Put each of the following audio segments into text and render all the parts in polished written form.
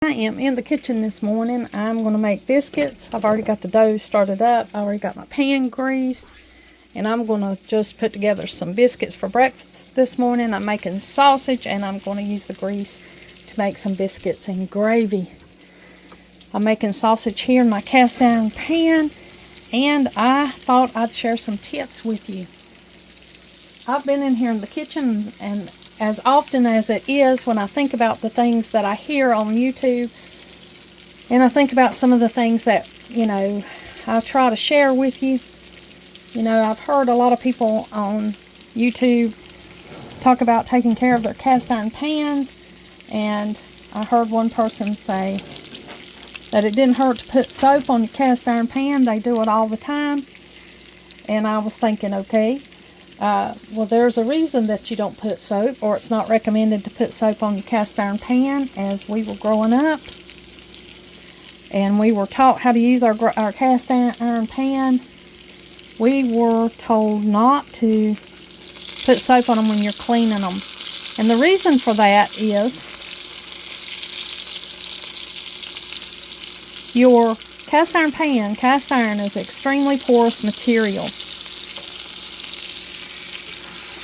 I am in the kitchen this morning. I'm going to make biscuits. I've already got the dough started up. I already got my pan greased. And I'm going to just put together some biscuits for breakfast this morning. I'm making sausage and I'm going to use the grease to make some biscuits and gravy. I'm making sausage here in my cast iron pan. And I thought I'd share some tips with you. I've been in here in the kitchen, and as often as it is when I think about the things that I hear on YouTube, and I think about some of the things that, I try to share with you. I've heard a lot of people on YouTube talk about taking care of their cast iron pans, and I heard one person say that it didn't hurt to put soap on your cast iron pan. They do it all the time. And I was thinking, okay, well, there's a reason that you don't put soap, or it's not recommended to put soap on your cast iron pan. As we were growing up and we were taught how to use our cast iron pan, we were told not to put soap on them when you're cleaning them. And the reason for that is your cast iron is extremely porous material.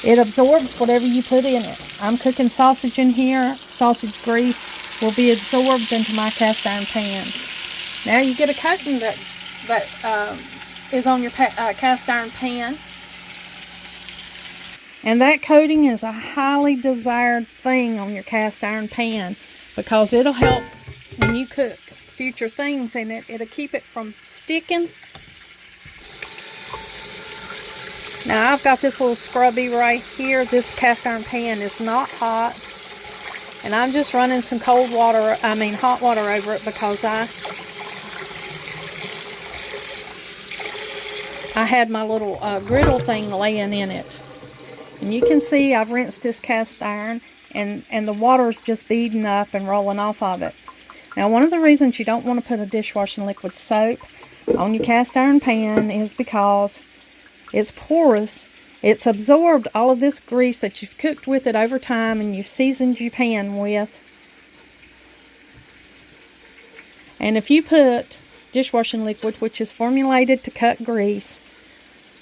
It absorbs whatever you put in it. I'm cooking sausage in here. Sausage grease will be absorbed into my cast iron pan. Now you get a coating that is on your cast iron pan. And that coating is a highly desired thing on your cast iron pan because it'll help when you cook future things in it. It'll keep it from sticking. Now I've got this little scrubby right here. This cast iron pan is not hot. And I'm just running some hot water over it because I had my little griddle thing laying in it. And you can see I've rinsed this cast iron and the water's just beading up and rolling off of it. Now one of the reasons you don't want to put a dishwashing liquid soap on your cast iron pan is because it's porous. It's absorbed all of this grease that you've cooked with it over time and you've seasoned your pan with. And if you put dishwashing liquid, which is formulated to cut grease,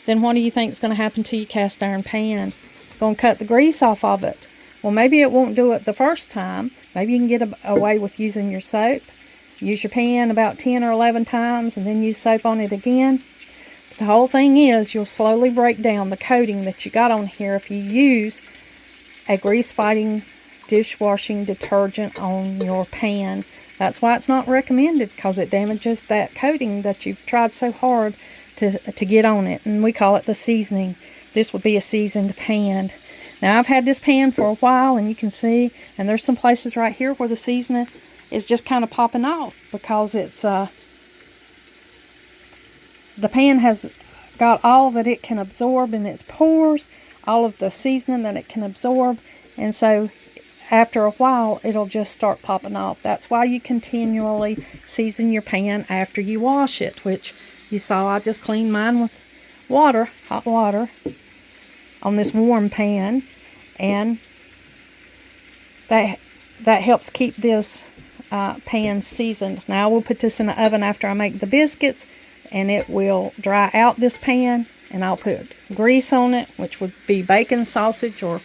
then what do you think is going to happen to your cast iron pan? It's going to cut the grease off of it. Well, maybe it won't do it the first time. Maybe you can get away with using your soap. Use your pan about 10 or 11 times and then use soap on it again. The whole thing is you'll slowly break down the coating that you got on here if you use a grease-fighting dishwashing detergent on your pan. That's why it's not recommended, because it damages that coating that you've tried so hard to get on it. And we call it the seasoning. This would be a seasoned pan. Now I've had this pan for a while, and you can see, and there's some places right here where the seasoning is just kind of popping off because it's the pan has got all that it can absorb in its pores, all of the seasoning that it can absorb, and so after a while it'll just start popping off. That's why you continually season your pan after you wash it, which you saw I just cleaned mine with water, hot water, on this warm pan, and that helps keep this pan seasoned. Now I will put this in the oven after I make the biscuits, and it will dry out this pan, and I'll put grease on it, which would be bacon, sausage, or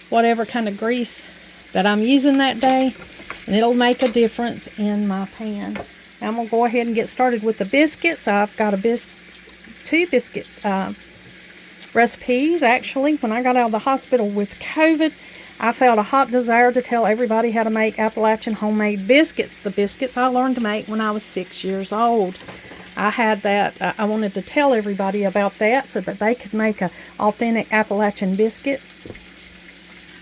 whatever kind of grease that I'm using that day, and it'll make a difference in my pan. Now I'm going to go ahead and get started with the biscuits. I've got two biscuit recipes. Actually, when I got out of the hospital with COVID, I felt a hot desire to tell everybody how to make Appalachian homemade biscuits. The biscuits I learned to make when I was 6 years old. I had that, I wanted to tell everybody about that so that they could make an authentic Appalachian biscuit.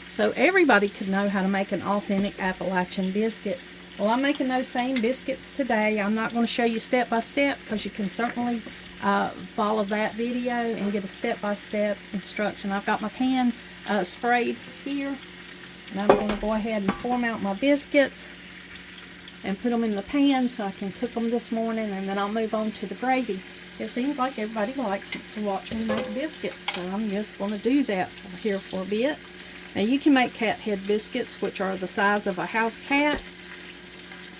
So everybody could know how to make an authentic Appalachian biscuit. Well, I'm making those same biscuits today. I'm not going to show you step by step because you can certainly follow that video and get a step-by-step instruction. I've got my pan sprayed here, and I'm going to go ahead and form out my biscuits and put them in the pan so I can cook them this morning, and then I'll move on to the gravy. It seems like everybody likes to watch me make biscuits, so I'm just going to do that here for a bit. Now you can make cat head biscuits, which are the size of a house cat,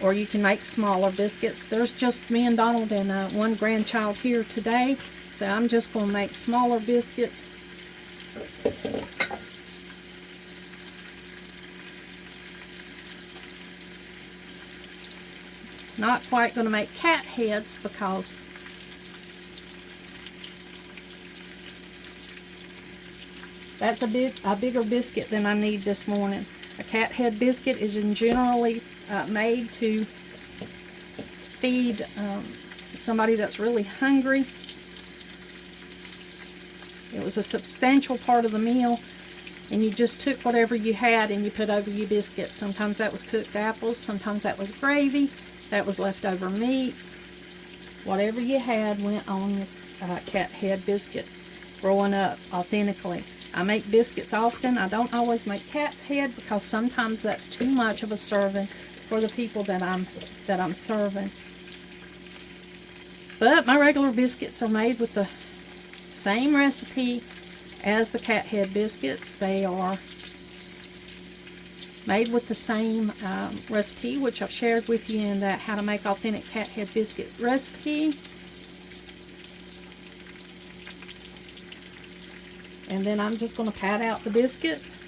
or you can make smaller biscuits. There's just me and Donald and one grandchild here today, so I'm just going to make smaller biscuits. Not quite going to make cat heads because that's a bigger biscuit than I need this morning. A cat head biscuit is generally made to feed somebody that's really hungry. It was a substantial part of the meal, and you just took whatever you had and you put over your biscuit. Sometimes that was cooked apples, sometimes that was gravy, that was leftover meats. Whatever you had went on your cat head biscuit. Growing up authentically, I make biscuits often. I don't always make cat's head because sometimes that's too much of a serving for the people that I'm serving. But my regular biscuits are made with the same recipe as the cat head biscuits. They are made with the same recipe, which I've shared with you in that How to Make Authentic Cat Head Biscuit recipe. And then I'm just going to pat out the biscuits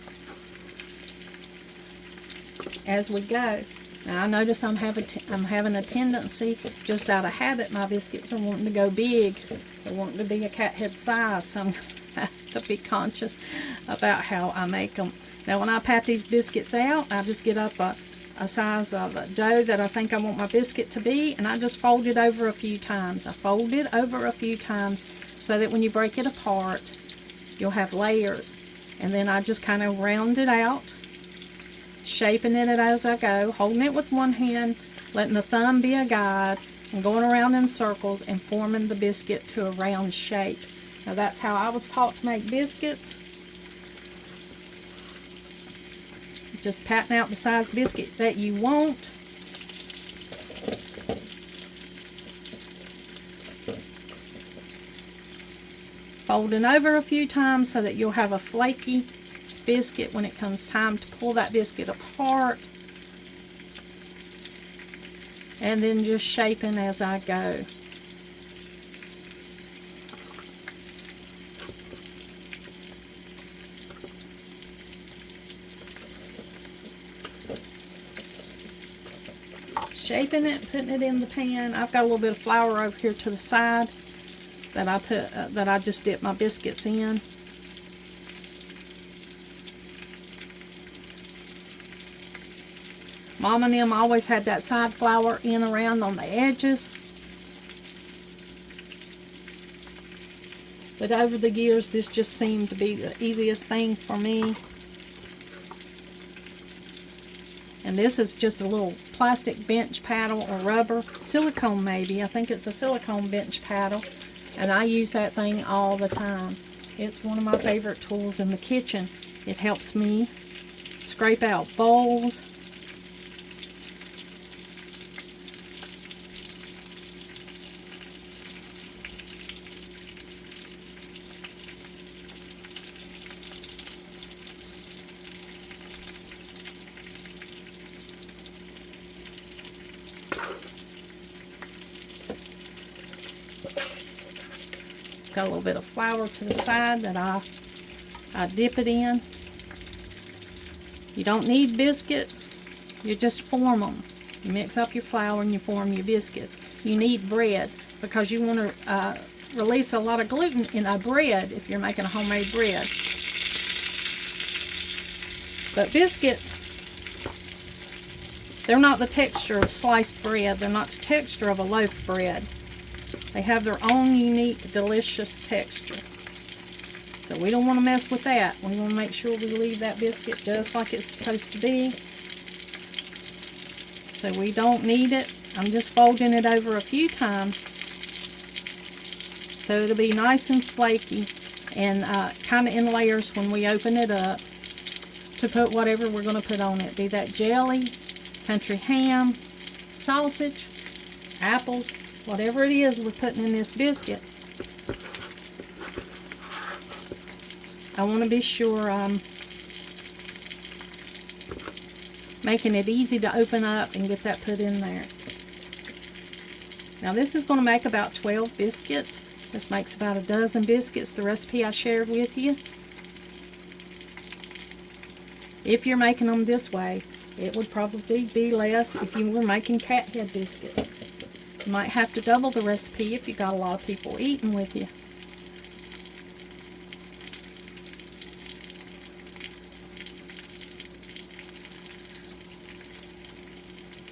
as we go. Now I notice I'm having a tendency, just out of habit, my biscuits are wanting to go big. They're wanting to be a cat head size, so I'm going to have to be conscious about how I make them. Now when I pat these biscuits out, I just get up a size of dough that I think I want my biscuit to be, and I just fold it over a few times. I fold it over a few times so that when you break it apart, you'll have layers. And then I just kind of round it out, shaping it as I go, holding it with one hand, letting the thumb be a guide, and going around in circles and forming the biscuit to a round shape. Now that's how I was taught to make biscuits. Just patting out the size biscuit that you want. Folding over a few times so that you'll have a flaky biscuit when it comes time to pull that biscuit apart. And then just shaping as I go. Shaping it, putting it in the pan. I've got a little bit of flour over here to the side that I just dip my biscuits in. Mom and them always had that side flour in around on the edges. But over the years, this just seemed to be the easiest thing for me. And this is just a little plastic bench paddle or rubber, silicone maybe. I think it's a silicone bench paddle. And I use that thing all the time. It's one of my favorite tools in the kitchen. It helps me scrape out bowls. Got a little bit of flour to the side that I dip it in. You don't need biscuits, you just form them. You mix up your flour and you form your biscuits. You need bread because you want to release a lot of gluten in a bread if you're making a homemade bread. But biscuits, they're not the texture of sliced bread. They're not the texture of a loaf bread. They have their own unique, delicious texture. So we don't want to mess with that. We want to make sure we leave that biscuit just like it's supposed to be. So we don't need it. I'm just folding it over a few times so it'll be nice and flaky and kind of in layers when we open it up to put whatever we're going to put on it. Be that jelly, country ham, sausage, apples, whatever it is we're putting in this biscuit. I want to be sure I'm making it easy to open up and get that put in there. Now this is going to make about 12 biscuits. This makes about a dozen biscuits, the recipe I shared with you. If you're making them this way, it would probably be less if you were making cat head biscuits. You might have to double the recipe if you got a lot of people eating with you.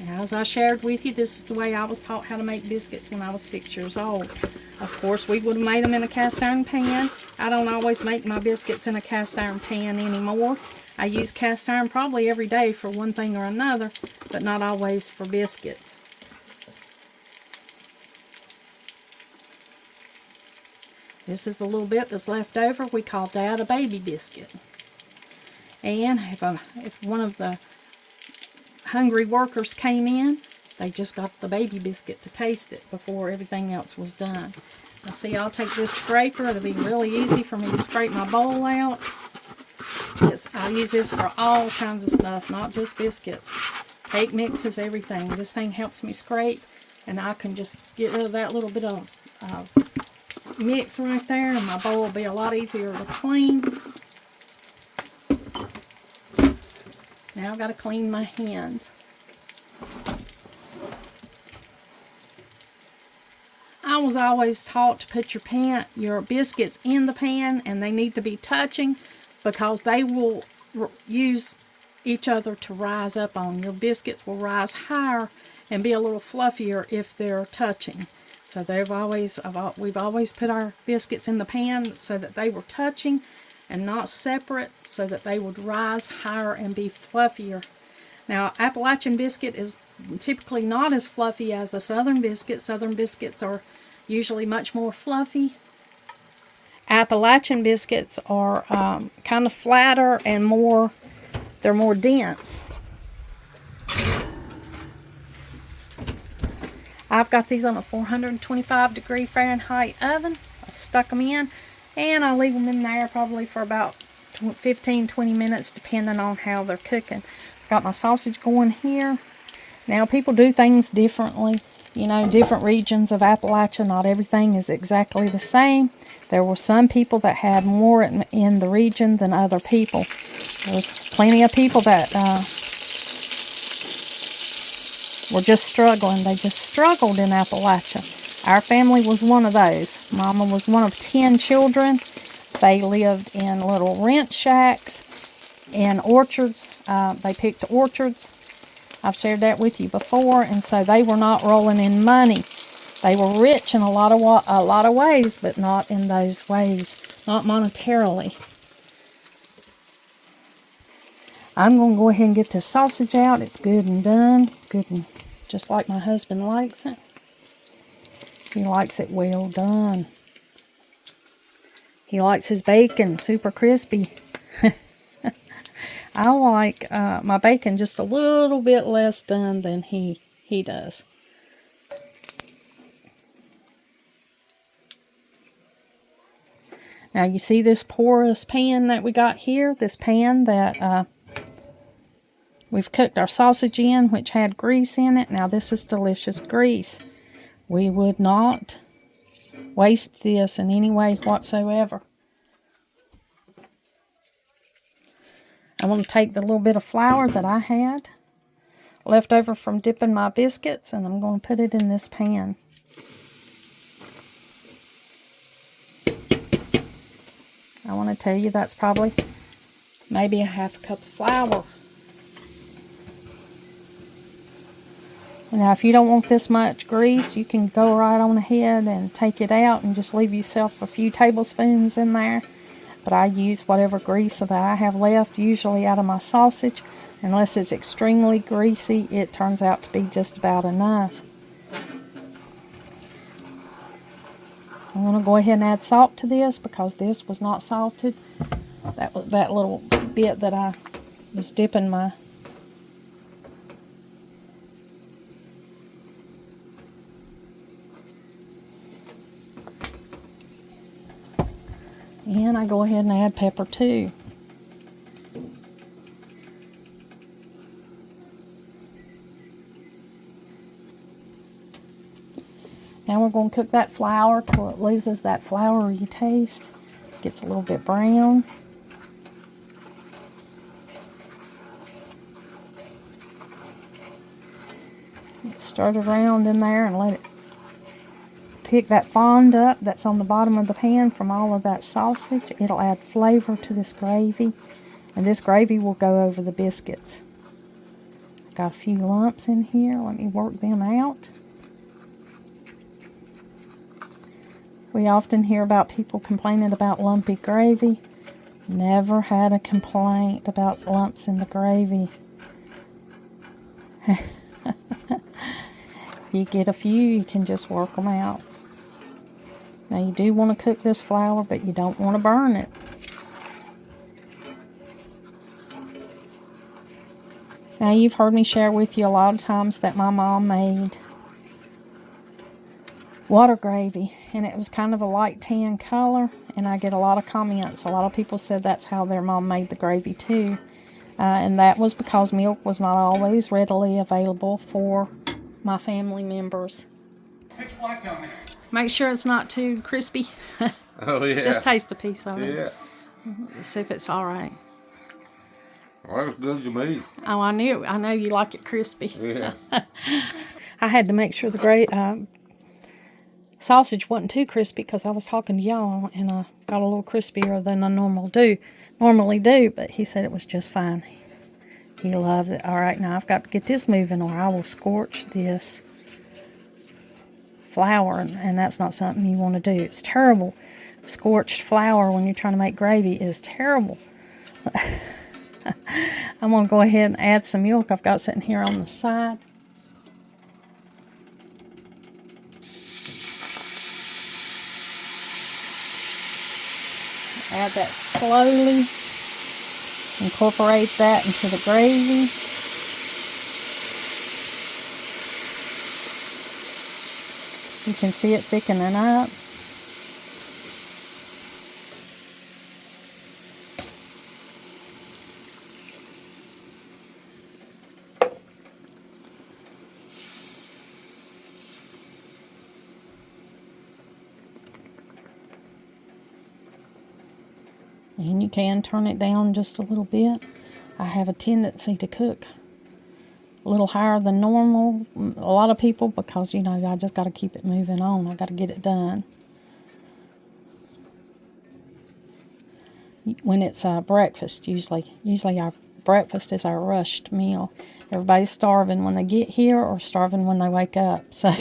As I shared with you, this is the way I was taught how to make biscuits when I was 6 years old. Of course, we would have made them in a cast iron pan. I don't always make my biscuits in a cast iron pan anymore. I use cast iron probably every day for one thing or another, but not always for biscuits. This is the little bit that's left over. We call that a baby biscuit. And if one of the hungry workers came in, they just got the baby biscuit to taste it before everything else was done. Now see, I'll take this scraper. It'll be really easy for me to scrape my bowl out. I use this for all kinds of stuff, not just biscuits. Cake mixes, everything. This thing helps me scrape, and I can just get rid of that little bit of mix right there, and my bowl will be a lot easier to clean. Now I've got to clean my hands. I was always taught to put your biscuits in the pan, and they need to be touching because they will use each other to rise up on. Your biscuits will rise higher and be a little fluffier if they're touching. So we've always put our biscuits in the pan so that they were touching and not separate, so that they would rise higher and be fluffier. Now, Appalachian biscuit is typically not as fluffy as a Southern biscuit. Southern biscuits are usually much more fluffy. Appalachian biscuits are kind of flatter and they're more dense. I've got these on a 425 degree Fahrenheit oven. I've stuck them in, and I leave them in there probably for about 15-20 minutes depending on how they're cooking. I've got my sausage going here. Now people do things differently. You know, different regions of Appalachia, not everything is exactly the same. There were some people that had more in the region than other people. There's plenty of people that were just struggling. They just struggled in Appalachia. Our family was one of those. Mama was one of 10 children. They lived in little rent shacks and orchards. They picked orchards. I've shared that with you before, and so they were not rolling in money. They were rich in a lot of ways, but not in those ways, not monetarily. I'm going to go ahead and get this sausage out. It's good and done, good and just like my husband likes it. He likes it well done. He likes his bacon super crispy. I like my bacon just a little bit less done than he does. Now you see this porous pan that we got here? This pan that we've cooked our sausage in, which had grease in it. Now this is delicious grease. We would not waste this in any way whatsoever. I'm going to take the little bit of flour that I had left over from dipping my biscuits, and I'm going to put it in this pan. I want to tell you that's probably maybe a half a cup of flour. Now if you don't want this much grease, you can go right on ahead and take it out and just leave yourself a few tablespoons in there. But I use whatever grease that I have left, usually out of my sausage. Unless it's extremely greasy, it turns out to be just about enough. I'm going to go ahead and add salt to this because this was not salted. That was that little bit that I was dipping my and I go ahead and add pepper too. Now we're going to cook that flour till it loses that floury taste. Gets a little bit brown. Stir it around in there and let it pick that fond up that's on the bottom of the pan from all of that sausage. It'll add flavor to this gravy, and this gravy will go over the biscuits. Got a few lumps in here. Let me work them out. We often hear about people complaining about lumpy gravy. Never had a complaint about lumps in the gravy. You get a few, you can just work them out. Now you do want to cook this flour, but you don't want to burn it. Now you've heard me share with you a lot of times that my mom made water gravy, and it was kind of a light tan color, and I get a lot of comments. A lot of people said that's how their mom made the gravy too, and that was because milk was not always readily available for my family members. Make sure it's not too crispy. Oh yeah. Just taste a piece of it. Yeah. See if it's all right. Well, that's good to me. Oh, I knew. I know you like it crispy. Yeah. I had to make sure the sausage wasn't too crispy because I was talking to y'all and I got a little crispier than I normally do. But he said it was just fine. He loves it. All right, now I've got to get this moving or I will scorch this flour, and that's not something you want to do. It's terrible. Scorched flour when you're trying to make gravy is terrible. I'm going to go ahead and add some milk I've got sitting here on the side. Add that slowly. Incorporate that into the gravy. You can see it thickening up. And you can turn it down just a little bit. I have a tendency to cook a little higher than normal. A lot of people, because, you know, I just got to keep it moving on. I got to get it done. When it's breakfast, usually our breakfast is our rushed meal. Everybody's starving when they get here or starving when they wake up. So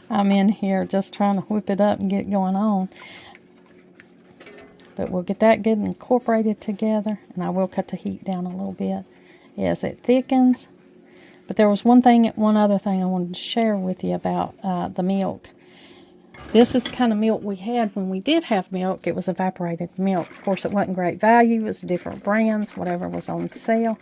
I'm in here just trying to whip it up and get it going on. But we'll get that good incorporated together, and I will cut the heat down a little bit as it thickens. But there was one other thing I wanted to share with you about the milk. This is the kind of milk we had when we did have milk. It was evaporated milk. Of course, it wasn't great value. It was different brands, whatever was on sale.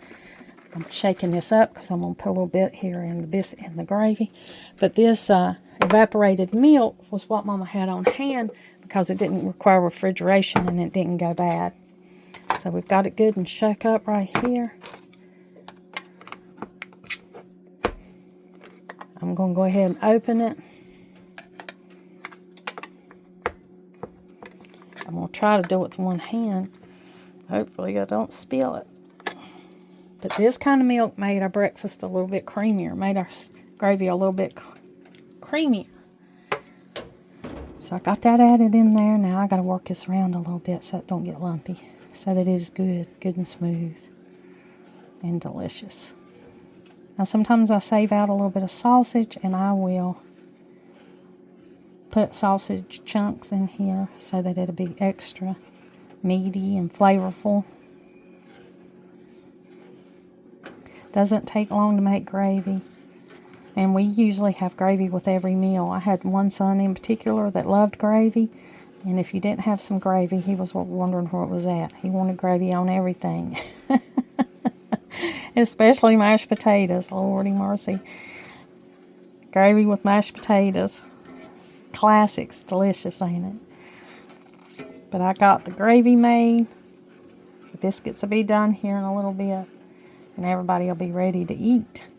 I'm shaking this up because I'm going to put a little bit here in the gravy. But this evaporated milk was what Mama had on hand, because it didn't require refrigeration and it didn't go bad. So we've got it good and shook up right here. I'm going to go ahead and open it. I'm going to try to do it with one hand. Hopefully I don't spill it. But this kind of milk made our breakfast a little bit creamier, made our gravy a little bit creamier. So I got that added in there. Now I got to work this around a little bit so it don't get lumpy, so that it is good and smooth and delicious. Now sometimes I save out a little bit of sausage, and I will put sausage chunks in here so that it'll be extra meaty and flavorful. Doesn't take long to make gravy. And we usually have gravy with every meal. I had one son in particular that loved gravy. And if you didn't have some gravy, he was wondering where it was at. He wanted gravy on everything. Especially mashed potatoes. Lordy mercy. Gravy with mashed potatoes. It's classic. It's delicious, ain't it? But I got the gravy made. The biscuits will be done here in a little bit. And everybody will be ready to eat.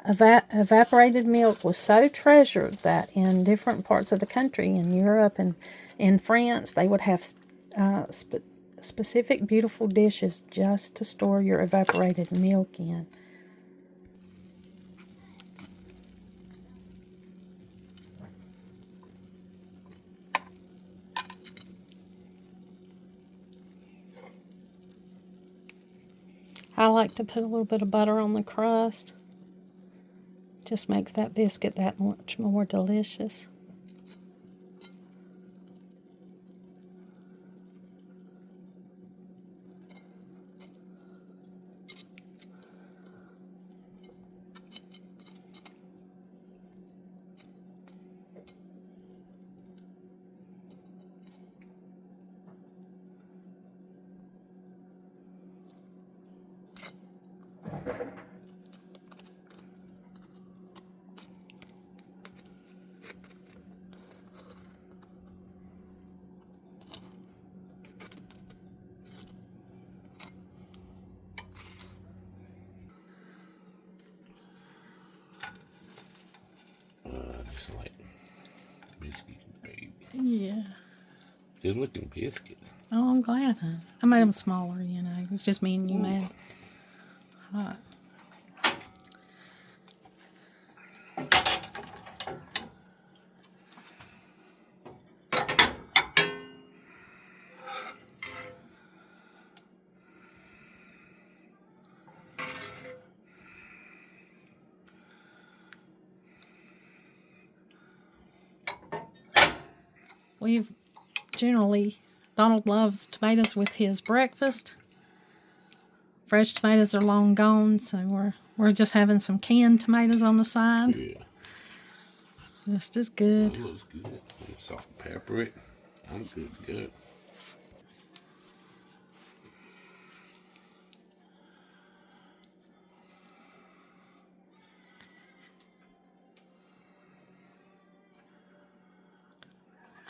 Evaporated milk was so treasured that in different parts of the country, in Europe and in France, they would have specific beautiful dishes just to store your evaporated milk in. I like to put a little bit of butter on the crust. Just makes that biscuit that much more delicious. Just like biscuit gravy. Yeah. Good looking biscuits. Oh, I'm glad. I made them smaller, you know. It's just me and you made hot. We've generally, Donald loves tomatoes with his breakfast. Fresh tomatoes are long gone, so we're just having some canned tomatoes on the side. Yeah. Just as good. That looks good. Salt and pepper it. I'm good.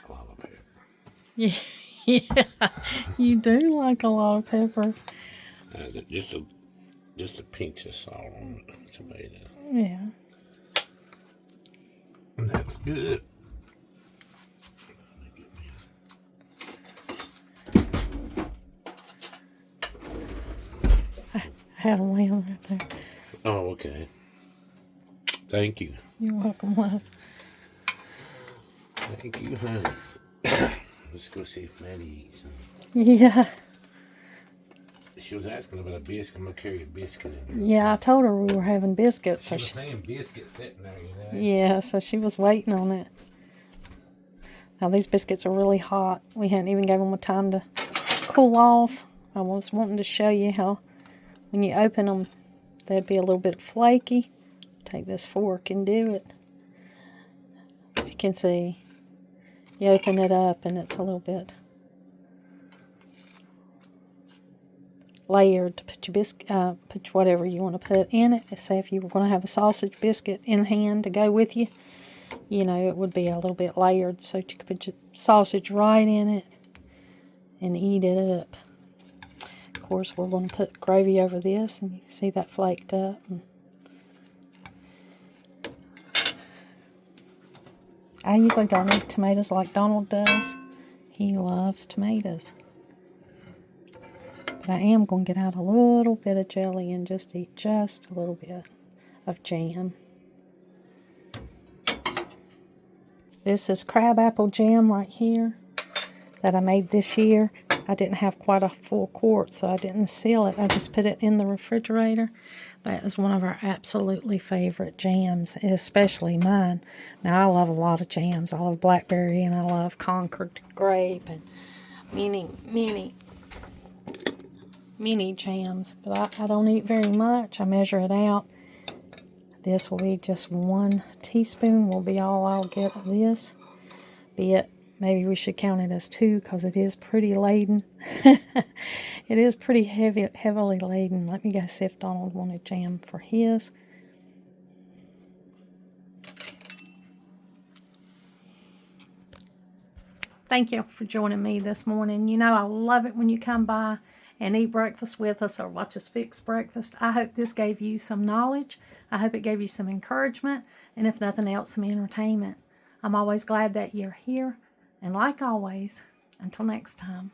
A lot of pepper. Yeah, yeah. You do like a lot of pepper. Just a pinch of salt on the tomato. Yeah. And that's good. I had them laying right there. Oh, okay. Thank you. You're welcome, love. Thank you, honey. Let's go see if Maddie eats some. Yeah. She was asking about a biscuit. I'm gonna carry a biscuit in here. Yeah, I told her we were having biscuits. She was saying biscuit sitting there, you know. Yeah, so she was waiting on it. Now these biscuits are really hot. We hadn't even gave them a time to cool off. I was wanting to show you how when you open them, they'd be a little bit flaky. Take this fork and do it. As you can see, you open it up and it's a little bit layered to put your biscuit, put whatever you want to put in it. Say if you were going to have a sausage biscuit in hand to go with you, you know, it would be a little bit layered so you could put your sausage right in it and eat it up. Of course, we're going to put gravy over this, and you see that flaked up. I usually don't eat tomatoes like Donald does. He loves tomatoes. But I am going to get out a little bit of jelly and just eat just a little bit of jam. This is crabapple jam right here that I made this year. I didn't have quite a full quart, so I didn't seal it. I just put it in the refrigerator. That is one of our absolutely favorite jams, especially mine. Now, I love a lot of jams. I love blackberry and I love Concord grape and many jams. But I don't eat very much. I measure it out. This will be just 1 teaspoon will be all I'll get of this. Be it, maybe we should count it as 2 because it is pretty laden. It is pretty heavily laden. Let me go see if Donald wanted jam for his. Thank you for joining me this morning. You know I love it when you come by and eat breakfast with us or watch us fix breakfast. I hope this gave you some knowledge. I hope it gave you some encouragement, and if nothing else, some entertainment. I'm always glad that you're here, and like always, until next time.